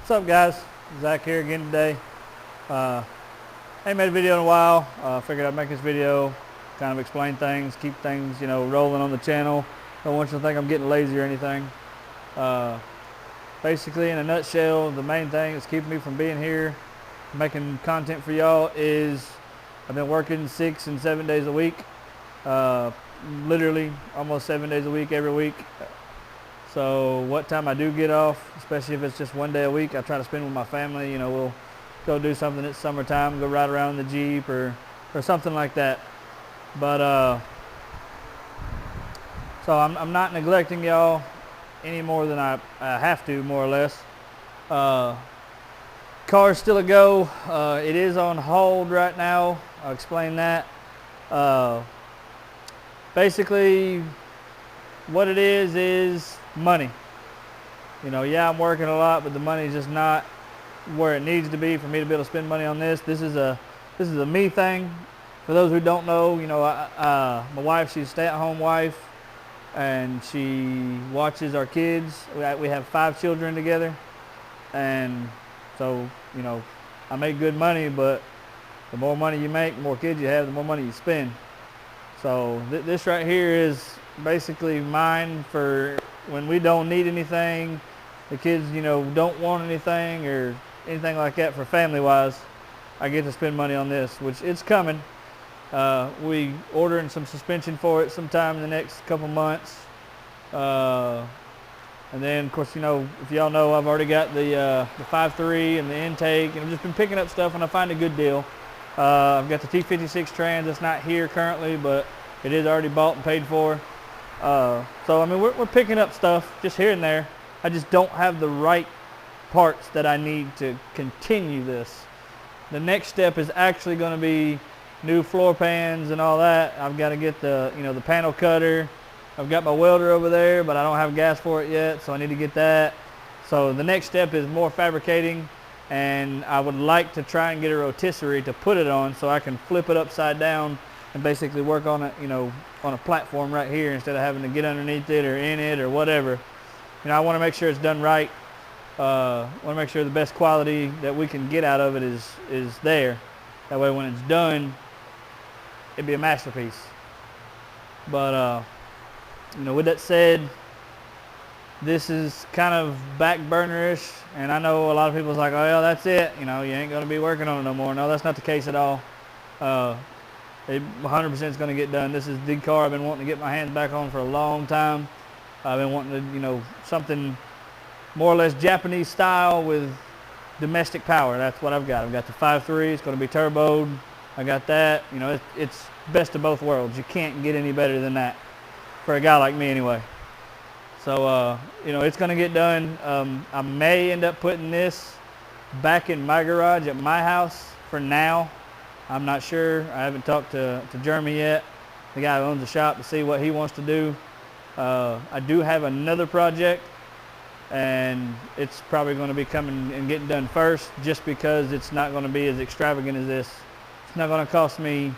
What's up, guys? Zach here again today. Ain't made a video in a while. Figured I'd make this video, kind of explain things, keep things, rolling on the channel. Don't want you to think I'm getting lazy or anything. Basically, in a nutshell, the main thing that's keeping me from being here, making content for y'all, is I've been working 6 and 7 days a week. Literally almost 7 days a week every week. So what time I do get off, especially if it's just 1 day a week, I try to spend with my family. We'll go do something at summertime, go ride around in the Jeep or something like that. But so I'm not neglecting y'all any more than I have to, more or less. Car's still a go. It is on hold right now. I'll explain that. Basically, what it is money. Yeah, I'm working a lot, but the money's just not where it needs to be for me to be able to spend money on this. This is a me thing. For those who don't know, my wife, she's a stay-at-home wife, and she watches our kids. We have 5 children together, and so I make good money, but the more money you make, the more kids you have, the more money you spend. So this right here is basically mine for when we don't need anything, the kids don't want anything or anything like that. For family wise, I get to spend money on this, which it's coming. We ordering some suspension for it sometime in the next couple months, and then of course if y'all know, I've already got the 5.3 and the intake, and I've just been picking up stuff when I find a good deal. I've got the T56 trans that's not here currently, but it is already bought and paid for. So I mean, we're picking up stuff just here and there. I just don't have the right parts that I need to continue this. The next step is actually going to be new floor pans and all that. I've got to get the the panel cutter. I've got my welder over there, but I don't have gas for it yet, so I need to get that. So the next step is more fabricating, and I would like to try and get a rotisserie to put it on so I can flip it upside down and basically work on it, on a platform right here instead of having to get underneath it or in it or whatever. I want to make sure it's done right. I want to make sure the best quality that we can get out of it is there. That way when it's done, it'd be a masterpiece. But with that said, this is kind of back burnerish, and I know a lot of people's like, oh yeah, that's it, you ain't gonna be working on it no more. No, that's not the case at all. It 100% is going to get done. This is the car I've been wanting to get my hands back on for a long time. I've been wanting to, something more or less Japanese style with domestic power. That's what I've got. I've got the 5.3. It's going to be turboed. I got that. It's best of both worlds. You can't get any better than that for a guy like me anyway. So, it's going to get done. I may end up putting this back in my garage at my house for now. I'm not sure. I haven't talked to Jeremy yet, the guy who owns the shop, to see what he wants to do. I do have another project, and it's probably going to be coming and getting done first, just because it's not going to be as extravagant as this. It's not going to cost me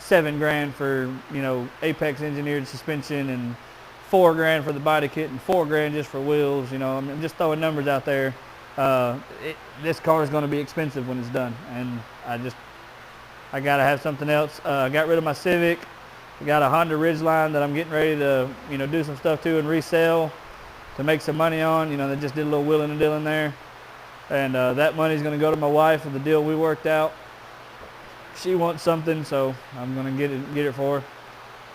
$7 grand for Apex engineered suspension and $4 grand for the body kit and $4 grand just for wheels. I'm just throwing numbers out there. This car is going to be expensive when it's done, and I gotta have something else. I got rid of my Civic. I got a Honda Ridgeline that I'm getting ready to, do some stuff to and resell to make some money on. They just did a little wheeling and dealing there, and that money's gonna go to my wife with the deal we worked out. She wants something, so I'm gonna get it for her.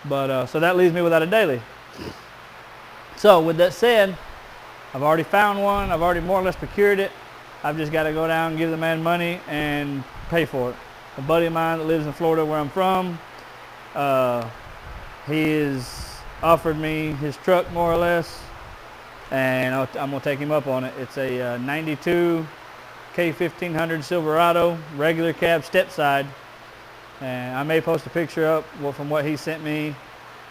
But so that leaves me without a daily. So with that said, I've already found one. I've already more or less procured it. I've just got to go down and give the man money and pay for it. A buddy of mine that lives in Florida, where I'm from, he has offered me his truck more or less, and I'm going to take him up on it. It's a 92 K1500 Silverado, regular cab, step side, and I may post a picture up from what he sent me.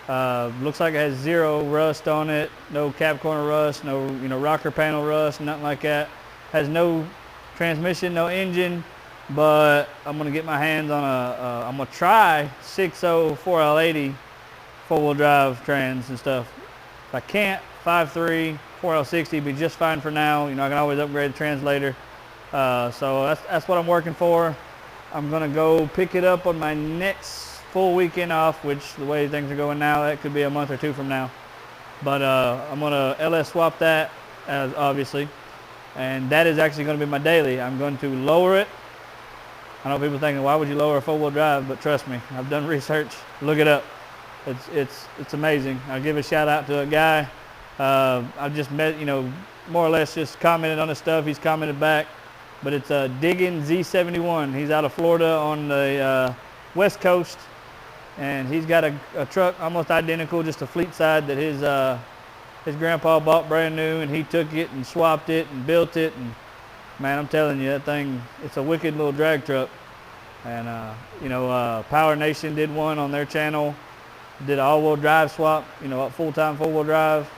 Looks like it has 0 rust on it, no cab corner rust, no rocker panel rust, nothing like that. Has no transmission, no engine. But I'm going to get my hands on I'm going to try 6.0 4L80 four-wheel drive trans and stuff. If I can't, 5.3 4L60 be just fine for now. You know, I can always upgrade the translator. So that's what I'm working for. I'm gonna go pick it up on my next full weekend off, which the way things are going now, that could be a month or two from now. But I'm gonna LS swap that, obviously, and that is actually gonna be my daily. I'm going to lower it. I know people thinking, why would you lower a four-wheel drive? But trust me, I've done research. Look it up. It's amazing. I'll give a shout out to a guy. I've just met, you know, more or less just commented on his stuff. He's commented back. But it's Diggin Z71. He's out of Florida on the West Coast. And he's got a truck almost identical, just a fleet side that his grandpa bought brand new. And he took it and swapped it and built it. And man, I'm telling you, that thing, it's a wicked little drag truck. And, you know, Power Nation did one on their channel, did an all-wheel drive swap, you know, full-time four-wheel drive.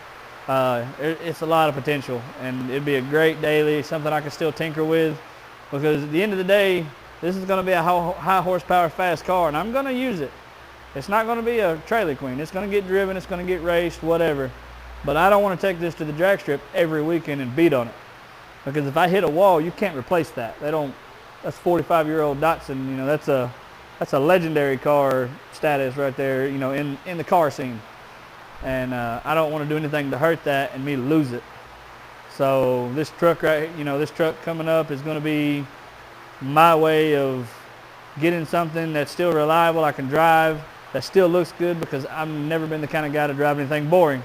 It's a lot of potential, and it'd be a great daily, something I can still tinker with, because at the end of the day, this is going to be a high horsepower, fast car, and I'm going to use it. It's not going to be a trailer queen. It's going to get driven, it's going to get raced, whatever. But I don't want to take this to the drag strip every weekend and beat on it. Because if I hit a wall, you can't replace that. That's 45-year-old Datsun. You know, that's a legendary car status right there. You know, in the car scene, and I don't want to do anything to hurt that and me lose it. So this truck this truck coming up is going to be my way of getting something that's still reliable. I can drive, that still looks good, because I've never been the kind of guy to drive anything boring.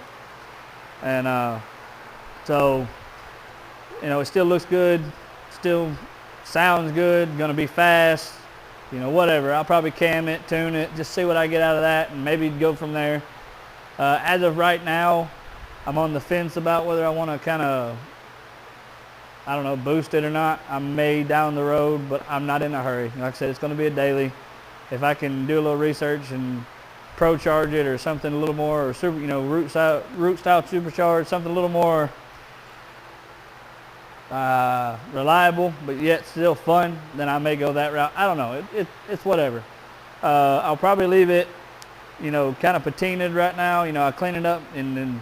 And so, you know, it still looks good, still sounds good, gonna be fast, you know, whatever. I'll probably cam it, tune it, just see what I get out of that, and maybe go from there. As of right now, I'm on the fence about whether I want to kind of, I don't know, boost it or not. I may down the road, but I'm not in a hurry. Like I said, it's going to be a daily. If I can do a little research and pro charge it or something a little more, or super, you know, root style supercharged, something a little more reliable, but yet still fun, then I may go that route. I don't know. It's whatever. I'll probably leave it, you know, kind of patinaed right now. You know, I clean it up and then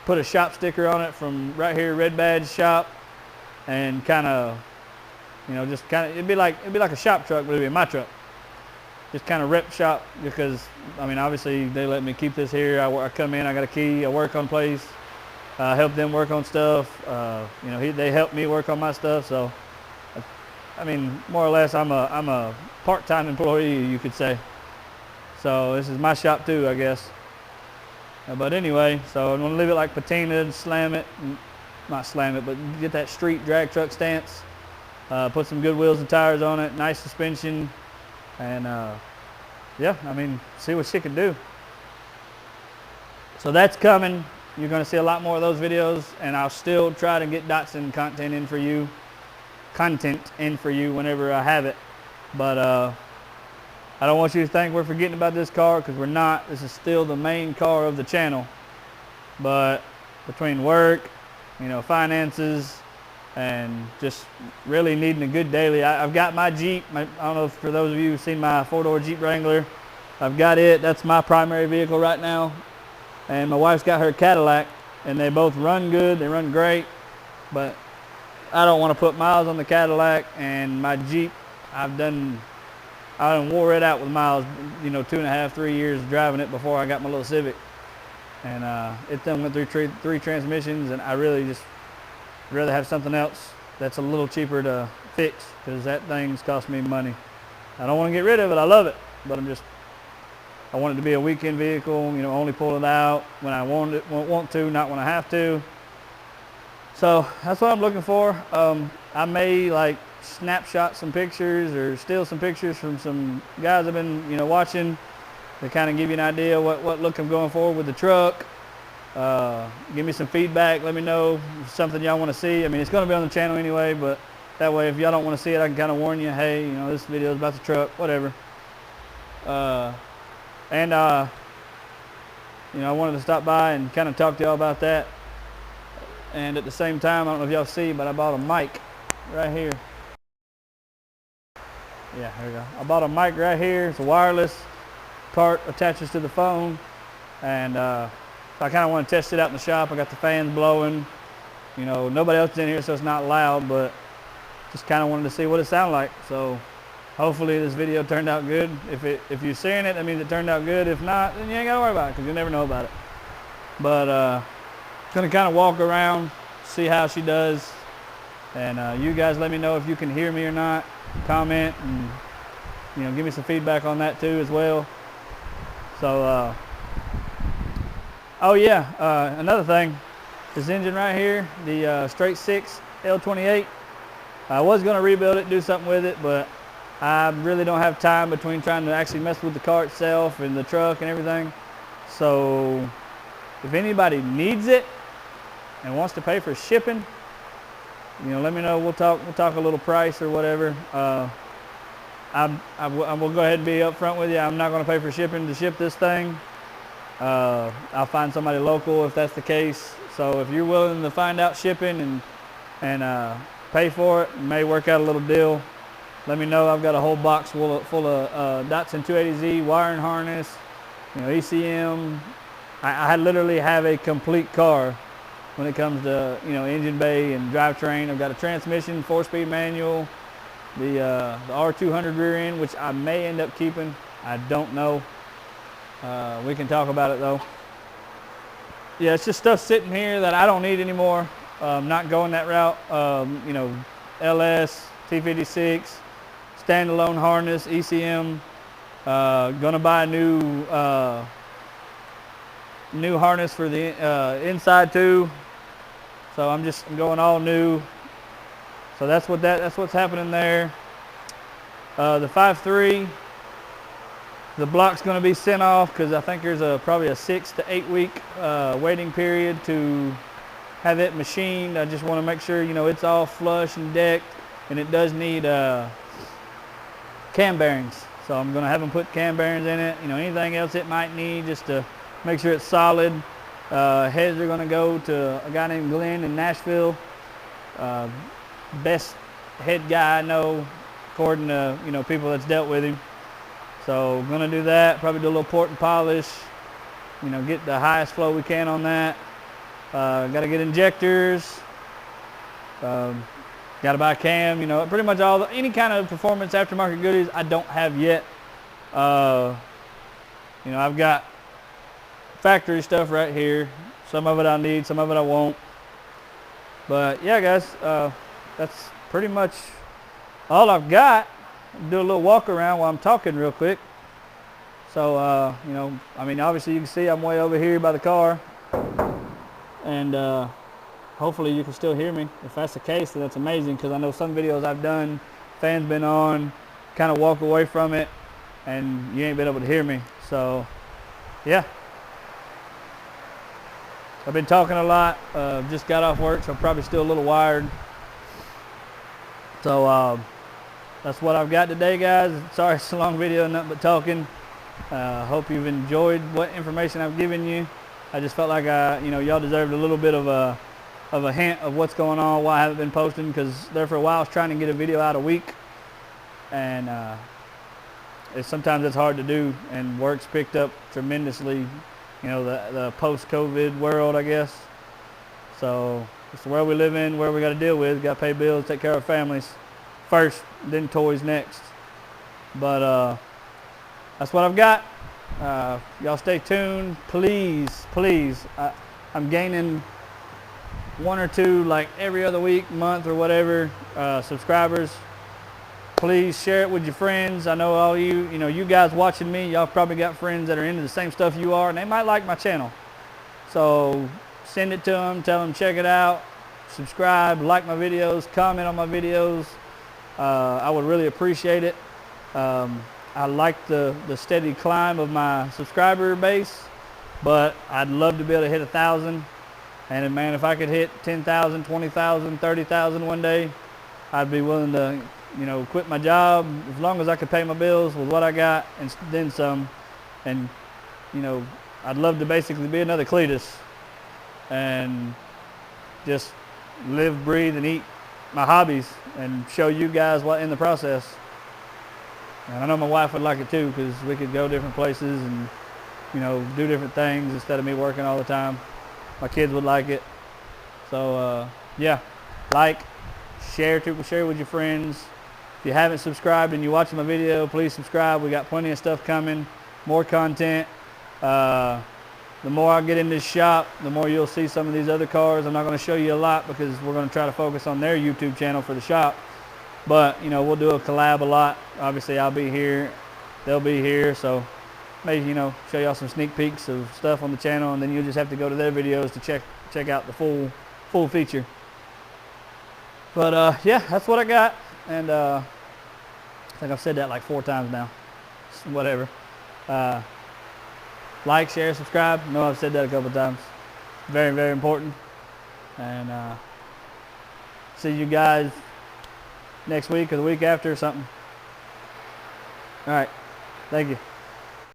put a shop sticker on it from right here, Red Badge Shop, and kind of, you know, just kind of, it'd be like a shop truck, but it'd be my truck. Just kind of rep shop, because I mean, obviously they let me keep this here. I come in, I got a key, I work on place, help them work on stuff. You know, they help me work on my stuff. So, I mean, more or less, I'm a part-time employee, you could say. So this is my shop too, I guess. But anyway, so I'm gonna leave it like patinaed, slam it, not slam it, but get that street drag truck stance. Put some good wheels and tires on it, nice suspension, and yeah, I mean, see what she can do. So that's coming. You're gonna see a lot more of those videos, and I'll still try to get Datsun content in for you whenever I have it. But I don't want you to think we're forgetting about this car, because we're not. This is still the main car of the channel. But between work, you know, finances, and just really needing a good daily, I've got my Jeep. I don't know if for those of you who've seen my four-door Jeep Wrangler, I've got it. That's my primary vehicle right now. And my wife's got her Cadillac, and they both run good. They run great. But I don't want to put miles on the Cadillac, and my Jeep, I done wore it out with miles, you know, 2.5, 3 years driving it before I got my little Civic. And it then went through three transmissions, and I really just rather have something else that's a little cheaper to fix, because that thing's cost me money. I don't want to get rid of it. I love it, but I want it to be a weekend vehicle, you know, only pull it out when I want to, not when I have to. So that's what I'm looking for. I may like snapshot some pictures or steal some pictures from some guys I've been, you know, watching to kind of give you an idea what look I'm going for with the truck. Give me some feedback. Let me know something y'all want to see. I mean, it's going to be on the channel anyway, but that way if y'all don't want to see it, I can kind of warn you, hey, you know, this video is about the truck, whatever. And you know, I wanted to stop by and kind of talk to y'all about that. And at the same time, I don't know if y'all see, but I bought a mic right here. Yeah, here we go. I bought a mic right here. It's a wireless part, attaches to the phone, and So I kind of want to test it out in the shop. I got the fans blowing. You know, nobody else is in here, so it's not loud, but just kind of wanted to see what it sounded like. So hopefully this video turned out good. If you're seeing it, that means it turned out good. If not, then you ain't got to worry about it because you'll never know about it. But going to kind of walk around, see how she does. And you guys let me know if you can hear me or not. Comment and, you know, give me some feedback on that too as well. So, oh yeah, another thing, this engine right here, the Straight 6 L28, I was going to rebuild it, do something with it, but I really don't have time between trying to actually mess with the car itself and the truck and everything. So if anybody needs it and wants to pay for shipping, you know, let me know. We'll talk a little price or whatever. I will go ahead and be upfront with you. I'm not going to pay for shipping to ship this thing. I'll find somebody local if that's the case. So if you're willing to find out shipping and pay for it, it may work out a little deal. Let me know. I've got a whole box full of Datsun 280Z wiring harness, you know, ECM. I literally have a complete car when it comes to, you know, engine bay and drivetrain. I've got a transmission, 4-speed manual, the R200 rear end, which I may end up keeping. I don't know. We can talk about it though. Yeah, it's just stuff sitting here that I don't need anymore. Not going that route. You know, LS, T56, standalone harness, ECM. Gonna buy a new harness for the inside too. So I'm going all new. So that's what's happening there. The 5.3, the block's going to be sent off because I think there's probably a 6 to 8 week waiting period to have it machined. I just want to make sure, you know, it's all flush and decked, and it does need cam bearings. So I'm going to have them put cam bearings in it. You know, anything else it might need just to make sure it's solid. Heads are going to go to a guy named Glenn in Nashville. Best head guy I know, according to, you know, people that's dealt with him. So going to do that. Probably do a little port and polish. You know, get the highest flow we can on that. Got to get injectors. Got to buy a cam. You know, pretty much any kind of performance aftermarket goodies I don't have yet. You know, I've got factory stuff right here. Some of it I need, some of it I won't. But yeah, guys, that's pretty much all I've got. Do a little walk around while I'm talking real quick. So, you know, I mean, obviously you can see I'm way over here by the car. And hopefully you can still hear me. If that's the case, then that's amazing, because I know some videos I've done, fans been on, kind of walk away from it, and you ain't been able to hear me. So, yeah. I've been talking a lot. Just got off work, so I'm probably still a little wired. So that's what I've got today, guys. Sorry it's a long video, nothing but talking. Hope you've enjoyed what information I've given you. I just felt like you know, y'all deserved a little bit of a hint of what's going on, why I haven't been posting, because there for a while I was trying to get a video out a week, and sometimes it's hard to do, and work's picked up tremendously. You know, the post-COVID world, I guess. So it's the world we live in, where we got to deal with. Got to pay bills, take care of families first, then toys next. But that's what I've got. Y'all stay tuned, please. I'm gaining 1 or 2, like every other week, month, or whatever, subscribers. Please share it with your friends. I know all you know, you guys watching me, y'all probably got friends that are into the same stuff you are, and they might like my channel. So send it to them, tell them check it out, subscribe, like my videos, comment on my videos. I would really appreciate it. I like the steady climb of my subscriber base, but I'd love to be able to hit 1,000. And man, if I could hit 10,000, 20,000, 30,000 one day, I'd be willing to, you know, quit my job as long as I could pay my bills with what I got and then some. And, you know, I'd love to basically be another Cletus and just live, breathe, and eat my hobbies and show you guys what in the process. And I know my wife would like it too, because we could go different places and do different things instead of me working all the time. My kids would like it. So yeah, like, share with your friends. If you haven't subscribed and you're watching my video, please subscribe. We got plenty of stuff coming, more content. The more I get in this shop, the more you'll see some of these other cars. I'm not going to show you a lot because we're going to try to focus on their YouTube channel for the shop. But we'll do a collab a lot. Obviously I'll be here, they'll be here, so maybe show y'all some sneak peeks of stuff on the channel, and then you'll just have to go to their videos to check out the full feature. But yeah, that's what I got, and I think I've said that like 4 times now. Whatever. Like, share, subscribe. I know I've said that a couple times. Very, very important. And see you guys next week or the week after or something. All right. Thank you.